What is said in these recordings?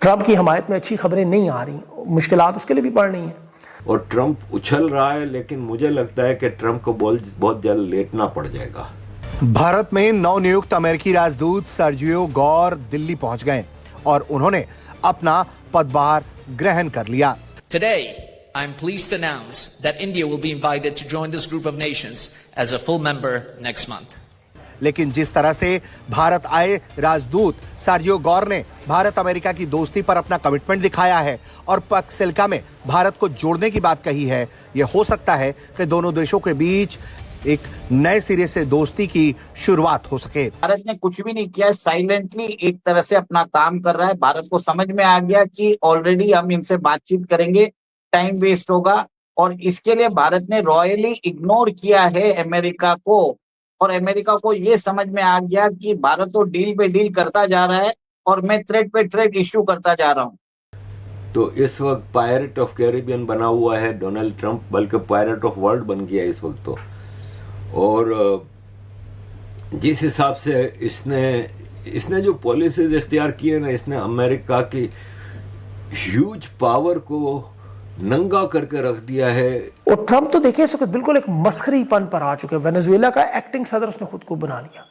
Trump की हमायत में अच्छी खबरें नहीं आ रही, मुश्किलात उसके लिए भी बढ़ रही हैं। और ट्रंप उछल रहा है, लेकिन मुझे लगता है कि ट्रंप को बहुत जल्द लेटना पड़ जाएगा। भारत में नवनियुक्त अमेरिकी राजदूत सर्जियो गौर दिल्ली पहुंच गए और उन्होंने अपना पदभार ग्रहण कर लिया। Today, I am pleased to announce that India will be invited to join this group of nations as a full member next month. लेकिन जिस तरह से भारत आए राजदूत सर्जियो गौर ने भारत अमेरिका की दोस्ती पर अपना कमिटमेंट दिखाया है और पक्सिल्का में भारत को जोड़ने की बात कही है, यह हो सकता है कि दोनों देशों के बीच एक नए सिरे से दोस्ती की शुरुआत हो सके। भारत ने कुछ भी नहीं किया, साइलेंटली एक तरह से अपना काम कर रहा है। भारत को समझ में आ गया कि ऑलरेडी हम इनसे बातचीत करेंगे, टाइम वेस्ट होगा, और इसके लिए भारत ने रॉयली इग्नोर किया है अमेरिका को। और अमेरिका को ये समझ में आ गया कि भारत तो डील पे डील करता जा रहा है और मैं थ्रेट पे थ्रेट इश्यू करता जा रहा हूँ। तो इस वक्त पायरेट ऑफ कैरिबियन बना हुआ है डोनाल्ड ट्रंप, बल्कि पायरेट ऑफ वर्ल्ड बन गया इस वक्त तो। और जिस हिसाब से इसने जो पॉलिसीज इख्तियार किए ना, इसने अमेरिका की ह्यूज पावर को नंगा करके रख दिया है। और ट्रंप तो देखिए इस वक्त बिल्कुल एक मस्खरीपन पर आ चुके हैं। वेनेजुएला का एक्टिंग सदर उसने खुद को बना लिया।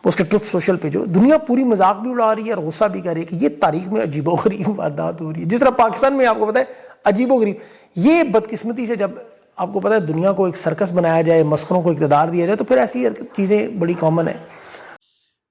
उसके ट्रुथ सोशल पे जो दुनिया पूरी मजाक भी उड़ा रही है और गुस्सा भी कर रही है कि ये तारीख में अजीबोगरीब वारदात हो रही है। जिस तरह पाकिस्तान में आपको पता है अजीबोगरीब, ये बदकिस्मती से जब आपको पता है दुनिया को एक सर्कस बनाया जाए, मस्खरों को इक़्तिदार दिया जाए, तो फिर ऐसी चीजें बड़ी कॉमन है।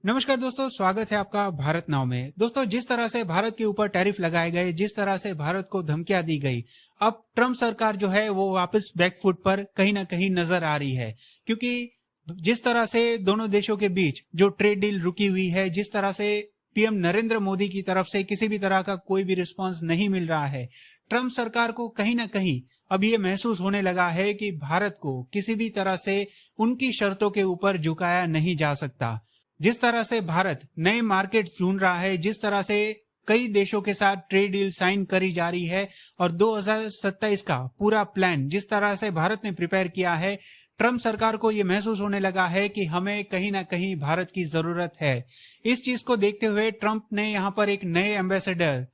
नमस्कार दोस्तों, स्वागत है आपका भारत नाव में। दोस्तों, जिस तरह से भारत के ऊपर टैरिफ लगाए गए, जिस तरह से भारत को धमकियां दी गई, अब ट्रंप सरकार जो है वो वापस बैकफुट पर कहीं ना कहीं नजर आ रही है। क्योंकि जिस तरह से दोनों देशों के बीच जो ट्रेड डील रुकी हुई है, जिस तरह से पीएम नरेंद्र मोदी की तरफ से किसी भी तरह का कोई भी रिस्पांस नहीं मिल रहा है, ट्रंप सरकार को कहीं ना कहीं अब ये महसूस होने लगा है कि भारत को किसी भी तरह से उनकी शर्तों के ऊपर झुकाया नहीं जा सकता। जिस तरह से भारत नए मार्केट ढूंढ रहा है, जिस तरह से कई देशों के साथ ट्रेड डील साइन करी जा रही है और 2027 का पूरा प्लान जिस तरह से भारत ने प्रिपेयर किया है, ट्रंप सरकार को यह महसूस होने लगा है कि हमें कहीं ना कहीं भारत की जरूरत है। इस चीज को देखते हुए ट्रंप ने यहां पर एक नए एम्बेसडर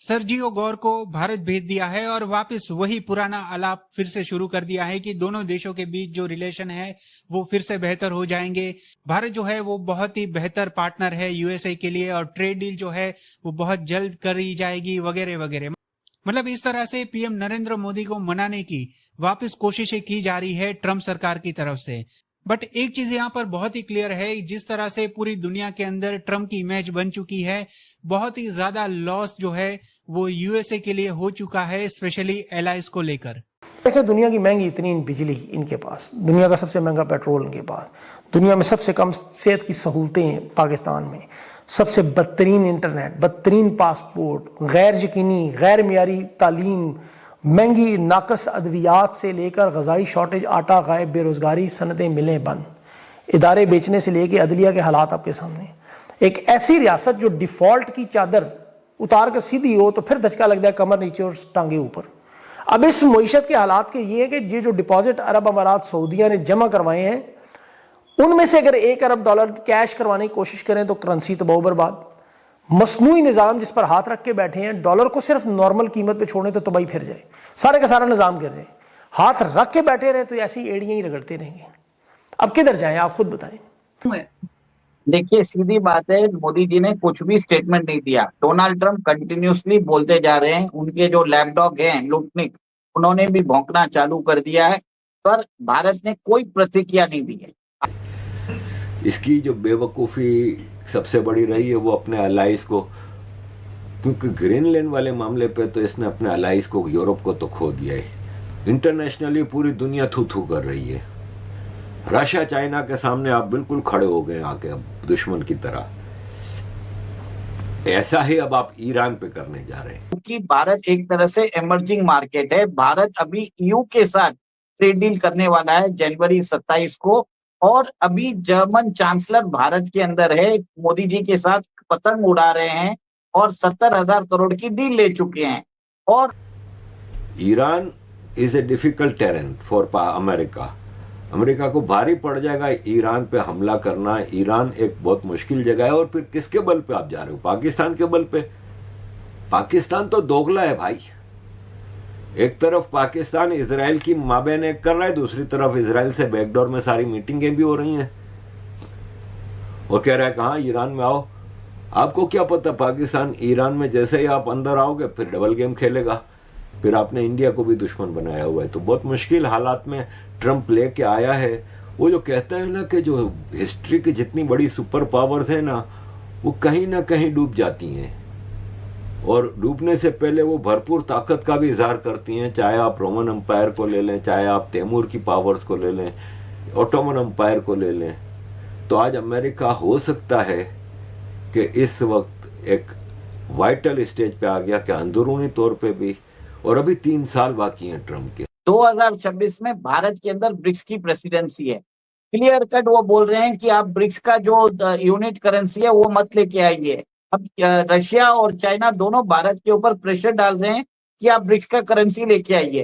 सर्जियो गौर को भारत भेज दिया है और वापस वही पुराना आलाप फिर से शुरू कर दिया है कि दोनों देशों के बीच जो रिलेशन है वो फिर से बेहतर हो जाएंगे। भारत जो है वो बहुत ही बेहतर पार्टनर है यूएसए के लिए और ट्रेड डील जो है वो बहुत जल्द करी जाएगी वगैरह वगैरह। मतलब इस तरह से पीएम नरेंद्र मोदी को मनाने की वापस कोशिशें की जा रही है ट्रंप सरकार की तरफ से। बट एक चीज यहाँ पर बहुत ही क्लियर है, जिस तरह से पूरी दुनिया के अंदर ट्रंप की इमेज बन चुकी है, बहुत ही ज्यादा लॉस जो है वो यूएसए के लिए हो चुका है, स्पेशली एलाइज को लेकर। देखिए दुनिया की महंगी इतनी बिजली इनके पास, दुनिया का सबसे महंगा पेट्रोल इनके पास, दुनिया में सबसे कम सेहत की सहूलतें पाकिस्तान में, सबसे बदतरीन इंटरनेट, बदतरीन पासपोर्ट, गैर यकीनी गैर मियारी तालीम, महंगी नाकस अद्वियात से लेकर गजाई शॉर्टेज, आटा गायब, बेरोजगारी, सनतें मिलें बंद, इदारे बेचने से लेकर अदलिया के हालात आपके सामने। एक ऐसी रियासत जो डिफॉल्ट की चादर उतार कर सीधी हो तो फिर धचका लग जाए कमर नीचे और टांगे ऊपर। अब इस मईशत के हालात के ये है कि ये जो डिपॉजिट अरब अमारात सऊदिया ने जमा करवाए हैं, उनमें से अगर $1 अरब कैश करवाने की कोशिश करें तो करेंसी तबाह बर्बाद। मसनूई निज़ाम जिस पर हाथ रख के बैठे हैं, डॉलर को सिर्फ नॉर्मल कीमत पे छोड़ने तो तबाही फिर जाए, सारे का सारा निज़ाम गिर जाए। हाथ रख के बैठे रहे तो ऐसी एड़ियां ही रगड़ते रहेंगे। अब किधर जाएं, आप खुद बताएं। देखिए सीधी बात है, मोदी जी ने कुछ भी स्टेटमेंट नहीं दिया। डोनाल्ड ट्रंप कंटिन्यूसली बोलते जा रहे हैं। उनके जो लैपडॉग हैं लुटनिक, उन्होंने भी भौंकना चालू कर दिया है, पर भारत ने कोई प्रतिक्रिया नहीं दी है। इसकी जो बेवकूफ़ी सबसे बड़ी रही है वो अपने अलाइज को, क्योंकि ग्रीनलैंड वाले मामले पे तो इसने अपने अलाइज को, यूरोप को तो खो दिया है। इंटरनेशनली पूरी दुनिया थू थू कर रही है। रशिया चाइना के सामने आप बिल्कुल खड़े हो गए आके अब दुश्मन की तरह। ऐसा ही अब आप ईरान पे करने जा रहे हैं। क्योंकि भारत एक तरह से इमर्जिंग मार्केट है। भारत अभी ईयू के साथ ट्रेड डील करने वाला है जनवरी 27 को, और अभी जर्मन चांसलर भारत के अंदर है, मोदी जी के साथ पतंग उड़ा रहे हैं और 70,000 करोड़ की डील ले चुके हैं। और Iran is a difficult terrain for America. America को भारी पड़ जाएगा ईरान पे हमला करना। ईरान एक बहुत मुश्किल जगह है। और फिर किसके बल पे आप जा रहे हो? पाकिस्तान के बल पे। पाकिस्तान तो दोगला है भाई। एक तरफ पाकिस्तान इजराइल की माबैन एक कर रहा है, दूसरी तरफ इजराइल से बैकडोर में सारी मीटिंगें भी हो रही हैं और कह रहा है कहाँ ईरान में आओ। आपको क्या पता, पाकिस्तान ईरान में जैसे ही आप अंदर आओगे फिर डबल गेम खेलेगा, फिर आपने इंडिया को भी दुश्मन बनाया हुआ है। तो बहुत मुश्किल हालात में ट्रंप लेके आया है। वो जो कहते हैं ना कि जो हिस्ट्री की जितनी बड़ी सुपर पावर्स है ना कहीं डूब जाती हैं, और डूबने से पहले वो भरपूर ताकत का भी इजहार करती हैं। चाहे आप रोमन एम्पायर को ले लें, चाहे आप तैमूर की पावर्स को ले लें, ऑटोमन एम्पायर को ले लें। तो आज अमेरिका हो सकता है कि इस वक्त एक वाइटल स्टेज पे आ गया कि अंदरूनी तौर पे भी, और अभी 3 साल बाकी हैं ट्रंप के। 2026 में भारत के अंदर ब्रिक्स की प्रेसिडेंसी है। क्लियर कट वो बोल रहे हैं कि आप ब्रिक्स का जो यूनिट करेंसी है वो मत लेके आइए। अब रशिया और चाइना दोनों भारत के ऊपर प्रेशर डाल रहे हैं कि आप ब्रिक्स का करेंसी लेके आइए।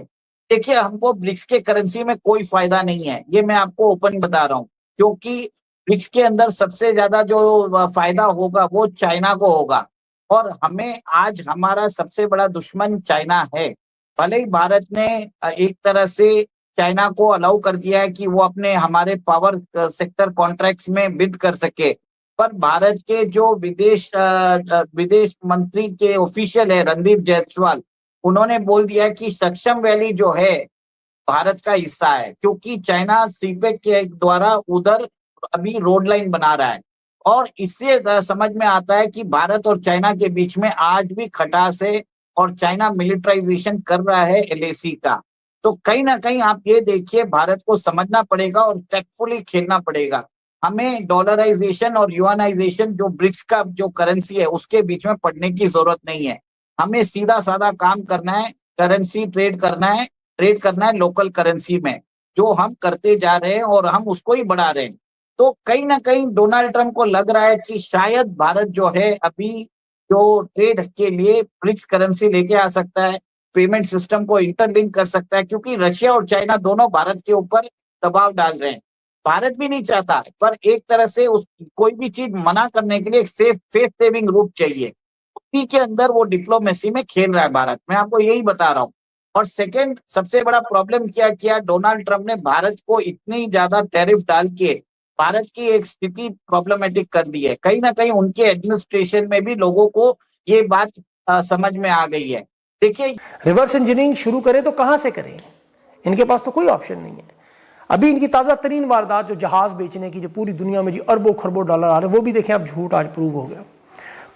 देखिए, हमको ब्रिक्स के करेंसी में कोई फायदा नहीं है, ये मैं आपको ओपन बता रहा हूँ, क्योंकि ब्रिक्स के अंदर सबसे ज्यादा जो फायदा होगा वो चाइना को होगा, और हमें आज हमारा सबसे बड़ा दुश्मन चाइना है। भले ही भारत ने एक तरह से चाइना को अलाउ कर दिया है कि वो अपने हमारे पावर सेक्टर कॉन्ट्रैक्ट्स में बिड कर सके, पर भारत के जो विदेश मंत्री के ऑफिशियल है रणदीप जायसवाल, उन्होंने बोल दिया कि सक्षम वैली जो है भारत का हिस्सा है, क्योंकि चाइना सीपेक के द्वारा उधर अभी रोड लाइन बना रहा है। और इससे समझ में आता है कि भारत और चाइना के बीच में आज भी खटास है, और चाइना मिलिट्राइजेशन कर रहा है LAC का। तो कहीं ना कहीं आप ये देखिए, भारत को समझना पड़ेगा और टेक्टफुली खेलना पड़ेगा। हमें डॉलराइजेशन और युआनाइजेशन जो ब्रिक्स का जो करेंसी है उसके बीच में पड़ने की जरूरत नहीं है। हमें सीधा साधा काम करना है, करेंसी ट्रेड करना है लोकल करेंसी में, जो हम करते जा रहे हैं और हम उसको ही बढ़ा रहे हैं। तो कहीं ना कहीं डोनाल्ड ट्रंप को लग रहा है कि शायद भारत जो है अभी जो ट्रेड के लिए ब्रिक्स करेंसी लेके आ सकता है, पेमेंट सिस्टम को इंटरलिंक कर सकता है, क्योंकि रशिया और चाइना दोनों भारत के ऊपर दबाव डाल रहे हैं। भारत भी नहीं चाहता, पर एक तरह से कोई भी चीज मना करने के लिए एक फेस सेविंग रूट चाहिए, उसी के अंदर वो डिप्लोमेसी में खेल रहा है भारत। मैं आपको यही बता रहा हूँ। और सेकंड सबसे बड़ा प्रॉब्लम क्या किया डोनाल्ड ट्रंप ने, भारत को इतनी ज्यादा टैरिफ डाल के भारत की एक स्थिति प्रॉब्लमेटिक कर दी है। कहीं ना कहीं उनके एडमिनिस्ट्रेशन में भी लोगों को ये बात समझ में आ गई है। देखिए, रिवर्स इंजीनियरिंग शुरू करें तो कहां से करें? इनके पास तो कोई ऑप्शन नहीं है। अभी इनकी ताजा तरीन वारदात जो जहाज बेचने की, जो पूरी दुनिया में जो अरबों खरबों डॉलर आ रहे हैं, वो भी देखें अब झूठ आज प्रूव हो गया।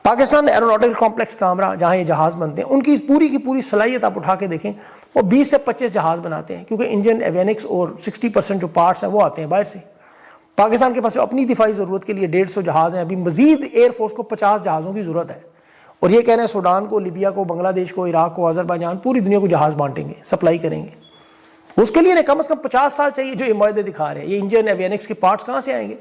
पाकिस्तान एरोनॉटिकल कॉम्प्लेक्स कामरा, जहां ये जहाज बनते हैं, उनकी पूरी की पूरी सलाहियत आप उठा के देखें, वो 20 से 25 जहाज बनाते हैं, क्योंकि इंजन एवियनिक्स और 60% जो पार्ट्स हैं वो आते हैं बाहर से। पाकिस्तान के पास अपनी दिफाई जरूरत के लिए 150 जहाज हैं। अभी मजीद एयरफोर्स को 50 जहाज़ों की जरूरत है, और ये कह रहे हैं सूडान को, लीबिया को, बांग्लादेश को, इराक को, अजरबैजान, पूरी दुनिया को जहाज बांटेंगे, सप्लाई करेंगे। उसके लिए कम से कम 50 साल चाहिए। जो ये मुआहदे दिखा रहे हैं, ये इंजन एवियनिक्स के पार्ट्स कहाँ से आएंगे?